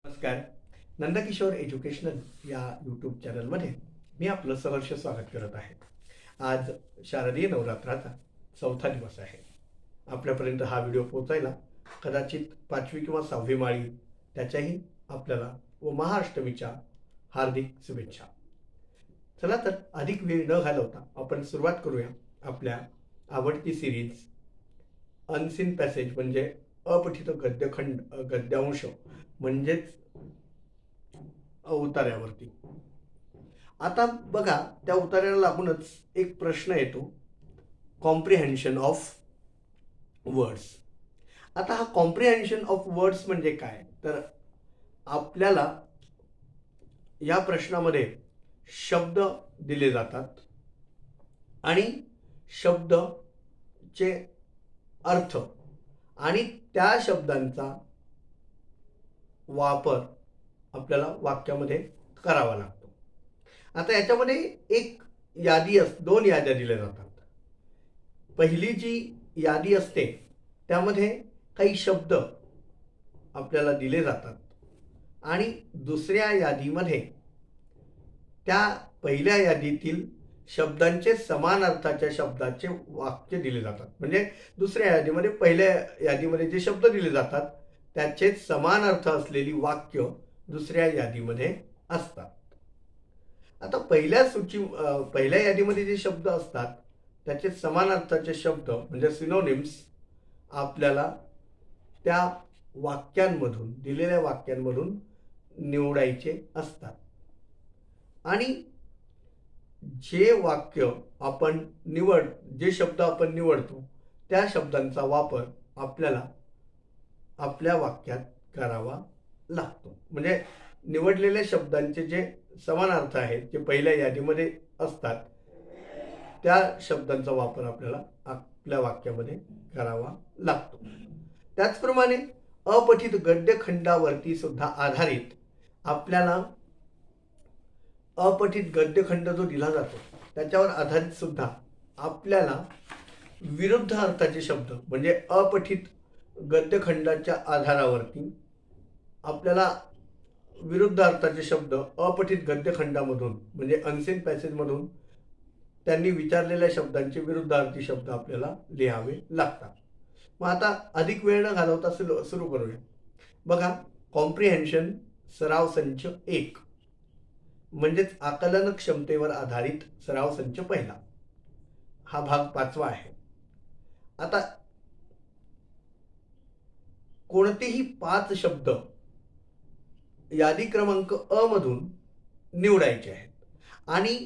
नमस्कार. नंदकिशोर एज्युकेशनल या यूट्यूब चॅनलमध्ये मी आपलं सहर्ष स्वागत करत आहे. आज शारदीय नवरात्राचा 4था दिवस आहे. आपल्यापर्यंत हा व्हिडिओ पोहोचायला कदाचित 5वी किंवा 6वी माळी त्याच्याही आपल्याला व महाअष्टमीच्या हार्दिक शुभेच्छा. चला तर अधिक वेळ न घालवता आपण सुरुवात करूया आपल्या आवडती सिरीज अनसीन पॅसेज म्हणजे अपठित गद्यांश म्हणजेच उतार्यावरती. आता बघा, त्या उतार्याला लागूनच एक प्रश्न येतो, कॉम्प्रिहेन्शन ऑफ वर्ड्स. आता हा कॉम्प्रिहेन्शन ऑफ वर्ड्स म्हणजे काय, तर आपल्याला या प्रश्नामध्ये शब्द दिले जातात आणि शब्दचे अर्थ आणि त्या शब्दांचा वापर आपल्याला वाक्यामध्ये करावा लागतो. आता याच्यामध्ये एक दोन याद्या दिल्या जातात. पहिली जी यादी असते त्यामध्ये काही शब्द आपल्याला दिले जातात आणि दुसऱ्या यादीमध्ये त्या पहिल्या यादीतील शब्दांचे समान अर्थाच्या शब्दाचे वाक्य दिले जातात. म्हणजे दुसऱ्या यादीमध्ये पहिल्या यादीमध्ये जे शब्द दिले जातात त्याचे समान अर्थ असलेली वाक्य दुसऱ्या यादीमध्ये असतात. आता पहिल्या यादीमध्ये जे शब्द असतात त्याचे समान अर्थाचे शब्द म्हणजे सिनोनिम्स आपल्याला त्या वाक्यांमधून, दिलेल्या वाक्यांमधून निवडायचे असतात आणि जे शब्द आपण निवडतो त्या शब्दांचा वापर आपल्याला आपल्या वाक्यात करावा लागतो. म्हणजे निवडलेल्या शब्दांचे जे समान अर्थ आहेत, जे पहिल्या यादीमध्ये असतात, त्या शब्दांचा वापर आपल्याला आपल्या वाक्यामध्ये करावा लागतो. त्याचप्रमाणे अपठित गद्यखंडावरती सुद्धा आधारित आपल्याला अपठित गद्यखंड जो दिला जातो त्याच्यावर आधारित सुद्धा आपल्याला विरुद्ध अर्थाचे शब्द म्हणजे अपठित गद्यखंडाच्या आधारावरती आपल्याला विरुद्ध अर्थाचे शब्द अपठित गद्यखंडामधून म्हणजे अनसीन पॅसेजमधून त्यांनी विचारलेल्या शब्दांचे विरुद्ध अर्थी शब्द आपल्याला लिहावे लागतात. मग आता अधिक वेळ न घालवता सुरू करूया. बघा, कॉम्प्रिहेन्शन सराव संच 1 म्हणजेच आकलन क्षमतेवर आधारित सराव संच पहिला. हा भाग 5वा आहे. आता कोणतेही 5 शब्द यादी क्रमांक अ मधून निवडायचे आहेत आणि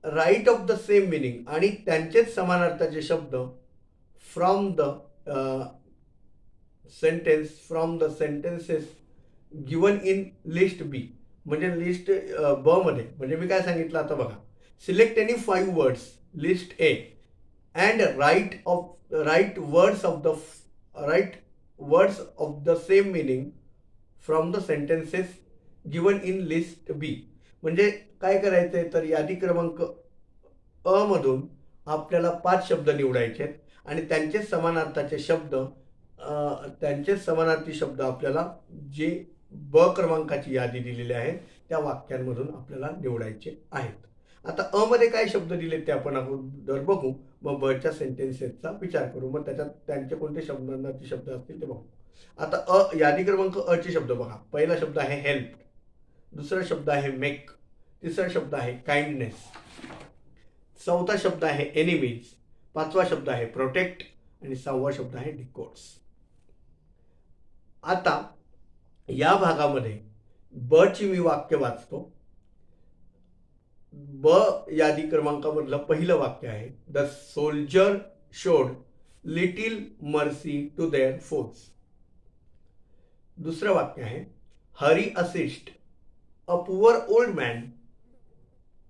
write of the same meaning आणि त्यांचेच समान अर्थाचे शब्द from the sentences given in list B म्हणजे लिस्ट ब मध्ये. म्हणजे मी काय सांगितलं आता बघा, select any 5 words list A and write words of the same meaning from the sentences given in list B. म्हणजे काय करायचं आहे, तर यादी क्रमांक अ मधून आपल्याला 5 शब्द निवडायचे आहेत आणि त्यांचे समानार्थी शब्द आपल्याला जे ब क्रमांकाची यादी दिलेली आहे त्या वाक्यांमधून आपल्याला निवडायचे आहेत. आता अ मध्ये काय शब्द दिले ते आपण अगोदर बघू, मग बच्या सेंटेन्सेसचा विचार करू, मग त्याच्यात त्यांचे कोणते समानार्थी शब्द असतील ते बघू. आता यादी क्रमांक अ चे शब्द बघा. पहिला शब्द आहे हेल्प, दुसरा शब्द आहे मेक, तिसरा शब्द आहे काइंडनेस, चौथा शब्द आहे एनिमीज, 5वा शब्द आहे प्रोटेक्ट आणि 6वा शब्द आहे डिकोड्स. आता या भागामध्ये ब ची मी वाक्य वाचतो. ब यादी क्रमांकामधलं पहिलं वाक्य आहे, the soldier showed little mercy to their foes. दुसरं वाक्य आहे, Hari assist a poor old man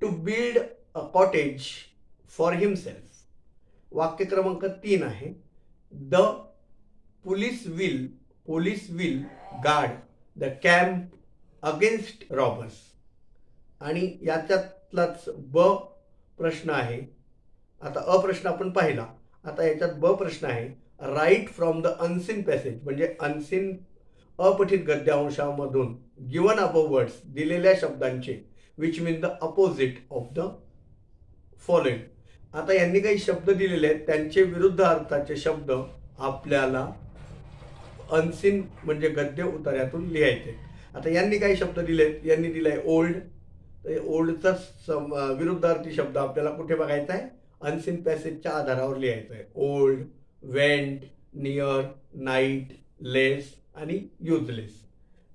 to build a cottage for himself. वाक्य क्रमांक 3 आहे, the police will guard the camp against robbers. आणि याच्यातलाच ब प्रश्न आहे. आता अ प्रश्न आपण पाहिला, आता याच्यात ब प्रश्न आहे, write from the unseen passage म्हणजे अनसीन अपठित गद्यांशामधून गिवन अबव वर्ड्स दिलेल्या शब्दांचे which mean the opposite of the following. आता यांनी काही शब्द दिलेले आहेत, त्यांचे विरुद्ध अर्थाचे शब्द आपल्याला अनसीन म्हणजे गद्य उतार्यातून लिहायचे. आता यांनी काही शब्द दिलेत, यांनी दिलाय ओल्ड. तर ओल्डचा विरुद्धार्थी शब्द आपल्याला कुठे बघायचा आहे? अनसीन पॅसेजच्या आधारावर लिहायचं आहे. ओल्ड, वेंट, नियर, नाईट, लेस आणि युजलेस.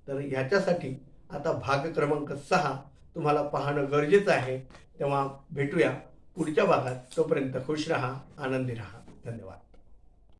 तर ह्याच्यासाठी आता भाग क्रमांक 6 तुम्हाला पाहणं गरजेचं आहे. तेव्हा भेटूया पुढच्या भागात. तोपर्यंत खुश राहा, आनंदी राहा. धन्यवाद.